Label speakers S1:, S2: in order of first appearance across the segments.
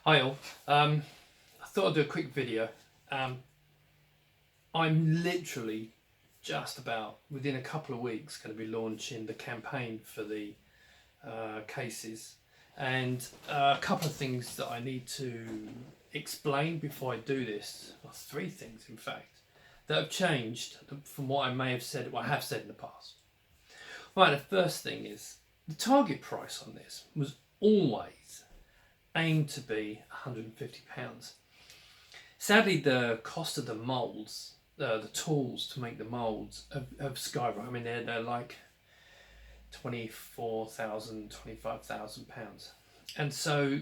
S1: Hi all. I thought I'd do a quick video. I'm literally just about within a couple of weeks going to be launching the campaign for the cases, and a couple of things that I need to explain before I do this. Well, three things, in fact, that have changed from what I may have said, what I have said in the past. Right, the first thing is the target price on this was always aimed to be £150. Sadly, the cost of the moulds, the tools to make the moulds, have skyrocketed. I mean, they're like £24,000, £25,000, and so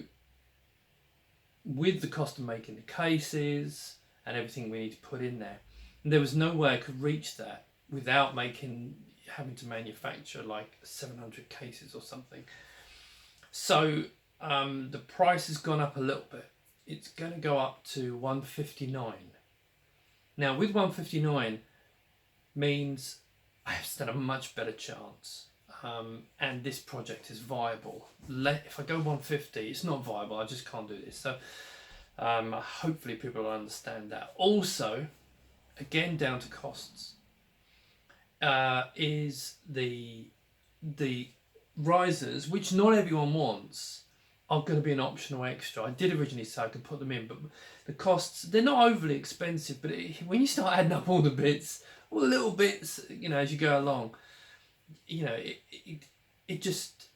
S1: with the cost of making the cases and everything we need to put in there was no way I could reach that without having to manufacture like 700 cases or something. So the price has gone up a little bit. It's going to go up to 159. Now, with 159 means I have stand a much better chance, and this project is viable. If I go 150, it's not viable. I just can't do this. So hopefully people will understand that. Also, again, down to costs, is the risers, which not everyone wants, are going to be an optional extra. I did originally say I could put them in, but the costs, they're not overly expensive, but when you start adding up all the bits, all the little bits, as you go along, it just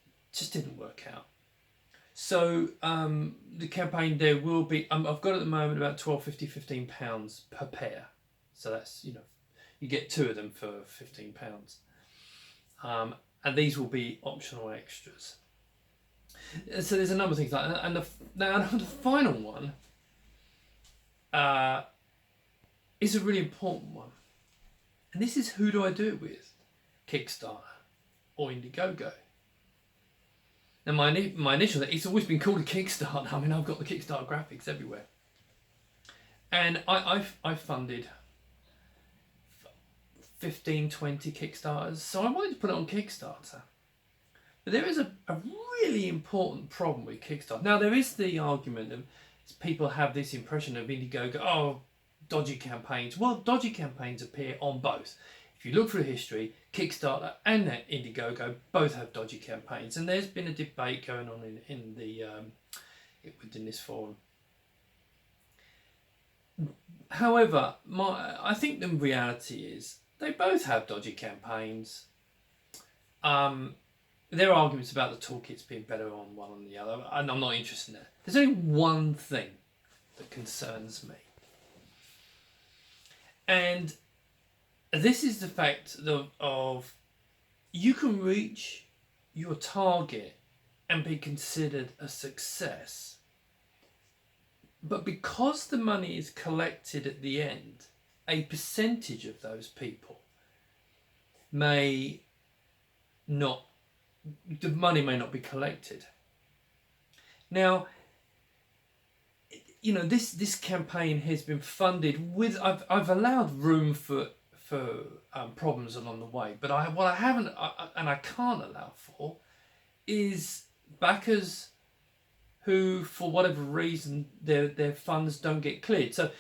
S1: didn't work out. So the campaign, there will be, I've got at the moment about £12.50, £15 per pair. So that's, you get two of them for £15. And these will be optional extras. So there's a number of things like that. And the final one is a really important one. And this is, who do I do it with? Kickstarter or Indiegogo? Now my initial, it's always been called a Kickstarter. I mean, I've got the Kickstarter graphics everywhere. And I funded 15, 20 Kickstarters. So I wanted to put it on Kickstarter. But there is a really important problem with Kickstarter. Now, there is the argument of people have this impression of Indiegogo, dodgy campaigns. Well, dodgy campaigns appear on both. If you look through history, Kickstarter and Indiegogo both have dodgy campaigns. And there's been a debate going on within this forum. However, I think the reality is they both have dodgy campaigns. There are arguments about the toolkits being better on one than the other, and I'm not interested in that. There's only one thing that concerns me. And this is the fact of you can reach your target and be considered a success. But because the money is collected at the end, a percentage of those people the money may not be collected. Now, this campaign has been funded with, I've allowed room for problems along the way, but what I haven't and I can't allow for is backers who, for whatever reason, their funds don't get cleared. So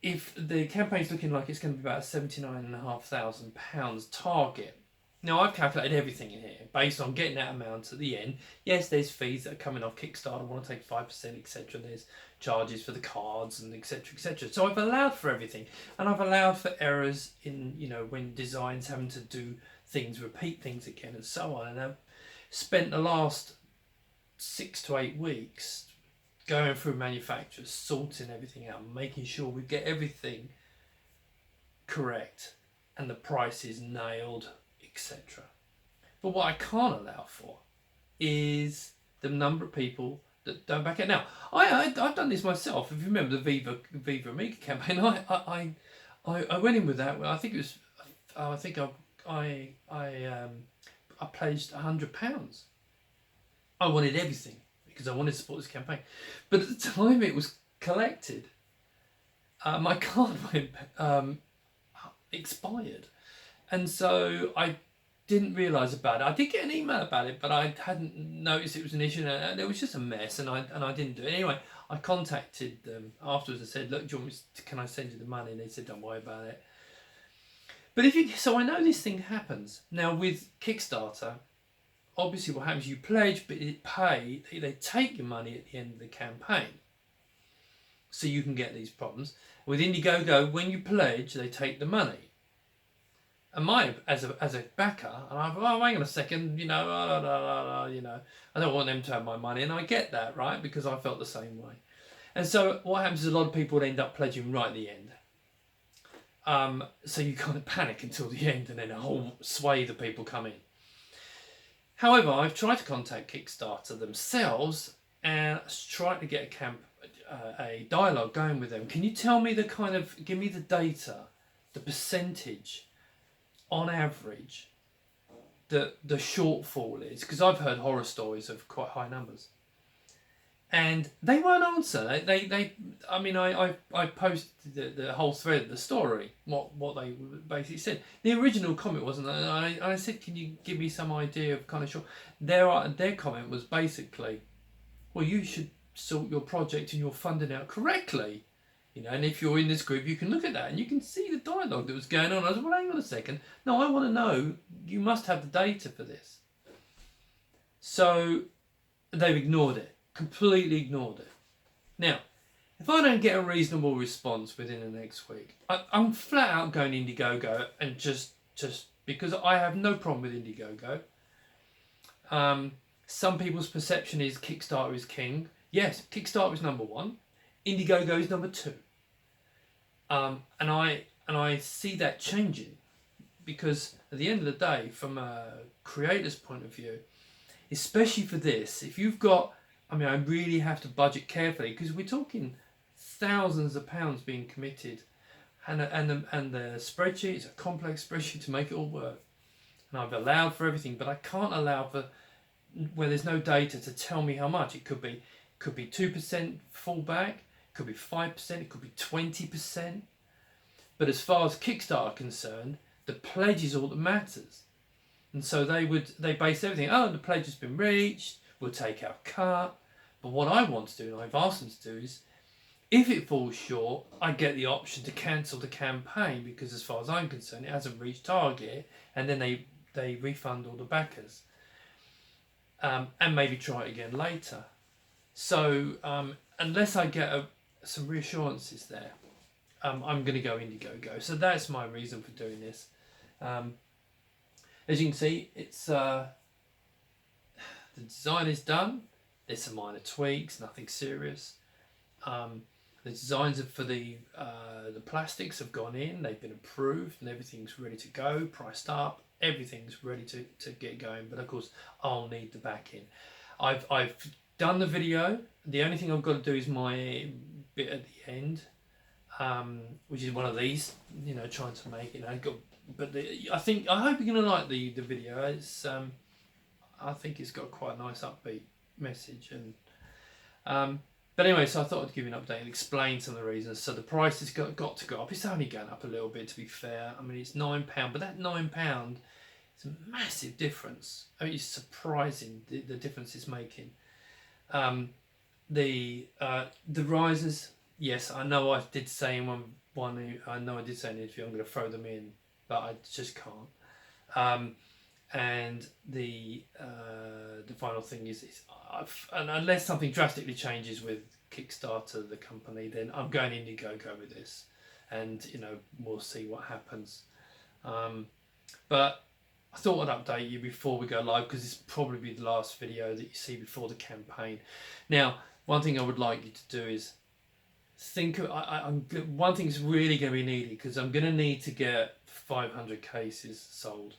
S1: if the campaign's looking like it's going to be about a £79,500 target. Now, I've calculated everything in here based on getting that amount at the end. Yes, there's fees that are coming off Kickstarter. I want to take 5%, etc. There's charges for the cards and etc., etc. So I've allowed for everything, and I've allowed for errors in, when designs having to do things, repeat things again, and so on. And I've spent the last 6 to 8 weeks going through manufacturers, sorting everything out, making sure we get everything correct and the price is nailed, etc. But what I can't allow for is the number of people that don't back it. Now, I've done this myself. If you remember the Viva Amiga campaign, I went in with that. I think it was, I pledged £100. I wanted everything because I wanted to support this campaign. But at the time it was collected, my card expired. And so I didn't realise about it. I did get an email about it, but I hadn't noticed it was an issue, and it was just a mess, and I didn't do it. Anyway, I contacted them afterwards and said, look, do you want me can I send you the money? And they said, don't worry about it. But so I know this thing happens. Now with Kickstarter, obviously what happens, you pledge, but they take your money at the end of the campaign. So you can get these problems. With Indiegogo, when you pledge, they take the money. And as a backer, and I thought, oh, hang on a second, you know, I don't want them to have my money, and I get that, right? Because I felt the same way. And so what happens is a lot of people would end up pledging right at the end. So you kind of panic until the end, and then a whole swathe of people come in. However, I've tried to contact Kickstarter themselves and tried to get a dialogue going with them. Can you tell me give me the data, the percentage on average that the shortfall is? Because I've heard horror stories of quite high numbers. And they won't answer. I posted the whole thread of the story, what they basically said. The original comment wasn't that. I said, can you give me some idea of kind of short? Their comment was basically, well, you should sort your project and your funding out correctly. You know, and if you're in this group, you can look at that and you can see the dialogue that was going on. I was, well, hang on a second. No, I want to know. You must have the data for this. So they've ignored it. Completely ignored it. Now, if I don't get a reasonable response within the next week, I'm flat out going Indiegogo, and just because I have no problem with Indiegogo. Some people's perception is Kickstarter is king. Yes, Kickstarter is number one. Indiegogo is number two. And I see that changing, because at the end of the day, from a creator's point of view, especially for this, if you've got, I really have to budget carefully, because we're talking thousands of pounds being committed, and the spreadsheet is a complex spreadsheet to make it all work. And I've allowed for everything, but I can't allow for where there's no data to tell me how much. It could be 2% fallback, it could be 5%, it could be 20%. But as far as Kickstarter are concerned, the pledge is all that matters. And so they base everything, oh, the pledge has been reached, we'll take our cut. But what I want to do, and I've asked them to do, is if it falls short, I get the option to cancel the campaign, because as far as I'm concerned, it hasn't reached target, and then they refund all the backers. And maybe try it again later. So unless I get some reassurances there, I'm going to go Indiegogo. So that's my reason for doing this. As you can see, it's the design is done. There's some minor tweaks, nothing serious. The designs for the plastics have gone in. They've been approved, and everything's ready to go, priced up. Everything's ready to get going. But of course, I'll need the backing. I've done the video. The only thing I've got to do is my bit at the end, which is one of these. You know, trying to make it. I hope you're gonna like the video. It's I think it's got quite a nice upbeat message, and but anyway, so I thought I'd give you an update and explain some of the reasons. So the price has got to go up. It's only going up a little bit, to be fair. It's £9, but that £9 is a massive difference. It's surprising the difference it's making. The risers, yes, I know I did say in one I know I did say in the interview I'm going to throw them in, but I just can't. And the final thing is and unless something drastically changes with Kickstarter, the company, then I'm going Indiegogo with this, and we'll see what happens. But I thought I'd update you before we go live, because it's probably the last video that you see before the campaign. Now, one thing I would like you to do is think. One thing is really going to be needed, because I'm going to need to get 500 cases sold.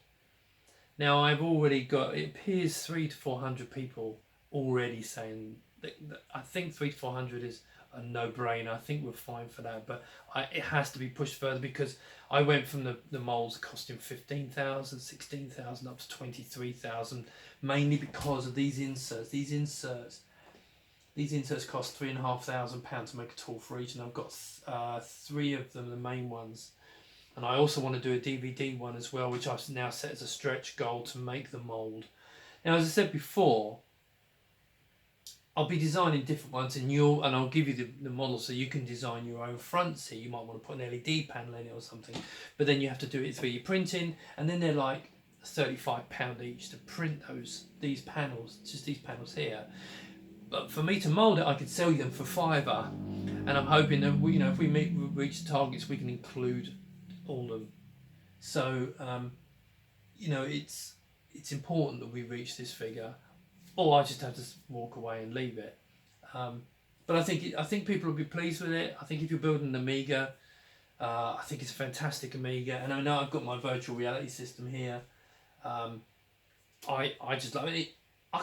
S1: Now, I've already got, it appears 300 to 400 people already saying that I think 300 to 400 is a no-brainer. I think we're fine for that, but it has to be pushed further, because I went from the molds costing 15,000, 16,000 up to 23,000, mainly because of these inserts. These inserts cost £3,500 to make a tool for each, and I've got 3 of them, the main ones, And I also want to do a DVD one as well, which I've now set as a stretch goal to make the mould. Now, as I said before, I'll be designing different ones, and I'll give you the model so you can design your own fronts here. You might want to put an LED panel in it or something, but then you have to do it 3D printing, and then they're like £35 each to print these panels, just these panels here. But for me to mould it, I could sell you them for £5, and I'm hoping that if we reach targets, we can include all of them. So it's important that we reach this figure, or I just have to walk away and leave it. But I think people will be pleased with it. I think if you're building an Amiga, I think it's a fantastic Amiga, and I know I've got my virtual reality system here. I just love it.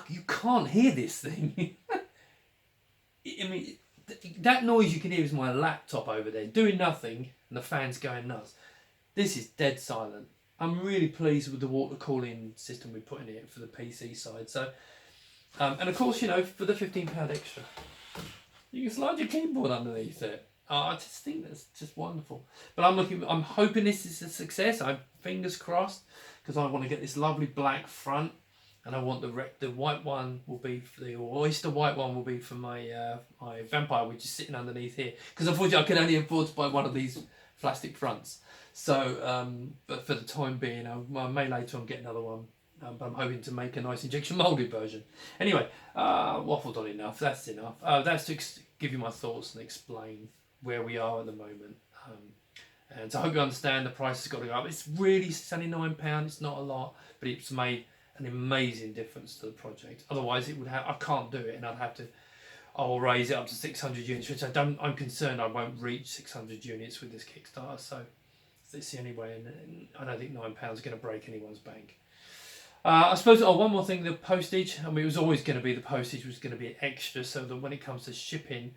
S1: You can't hear this thing. I mean, that noise you can hear is my laptop over there doing nothing, and the fan's going nuts. This is dead silent. I'm really pleased with the water cooling system we put in it for the PC side. So, and of course, for the £15 extra, you can slide your keyboard underneath it. I just think that's just wonderful. But I'm hoping this is a success. I'm fingers crossed, because I want to get this lovely black front, and I want the white one will be for the oyster white one will be for my my vampire, which is sitting underneath here. Because unfortunately, I can only afford to buy one of these plastic fronts. So, but for the time being, I may later on get another one. But I'm hoping to make a nice injection moulded version. Anyway, waffled on enough. That's enough. That's to give you my thoughts and explain where we are at the moment. And so I hope you understand the price has got to go up. It's really £79. It's not a lot, but it's made an amazing difference to the project. Otherwise, I can't do it, and I'll raise it up to 600 units, which I'm concerned I won't reach 600 units with this Kickstarter. So it's the only way, and I don't think £9 is going to break anyone's bank. I suppose, one more thing, the postage. I mean, it was always going to be, the postage was going to be an extra, so that when it comes to shipping,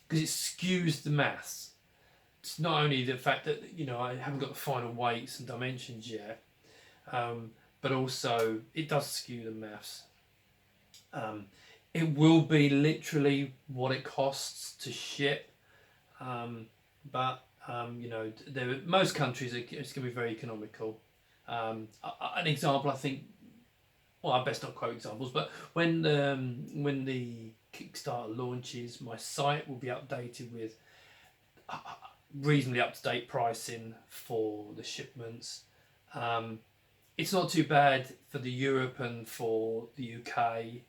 S1: because it skews the maths. It's not only the fact that, I haven't got the final weights and dimensions yet, but also it does skew the maths. It will be literally what it costs to ship, but most countries it's going to be very economical. An example, I think, well, I best not quote examples, but when the Kickstarter launches, my site will be updated with reasonably up-to-date pricing for the shipments. It's not too bad for the Europe and for the UK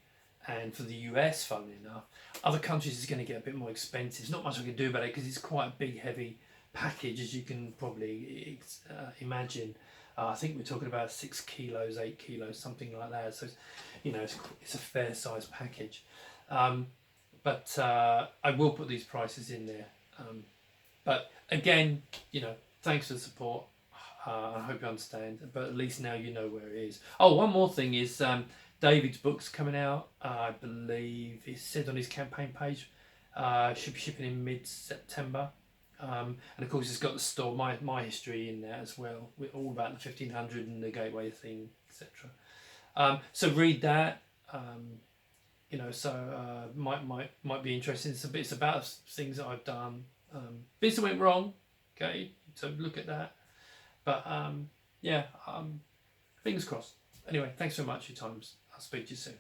S1: and for the US, funnily enough. Other countries is going to get a bit more expensive. There's not much I can do about it because it's quite a big, heavy package, as you can probably imagine. I think we're talking about 6 kilos, 8 kilos, something like that. So, it's a fair size package. But I will put these prices in there. But again, thanks for the support. I hope you understand. But at least now you know where it is. Oh, one more thing is David's book's coming out. I believe he said on his campaign page. Should be shipping in mid-September. And of course, it's got the store, my history in there as well, with all about the 1500 and the gateway thing, etc. So read that. Might be interesting. It's about things that I've done. Bits that went wrong. Okay, so look at that. But fingers crossed. Anyway, thanks so much for your time. I'll speak to you soon.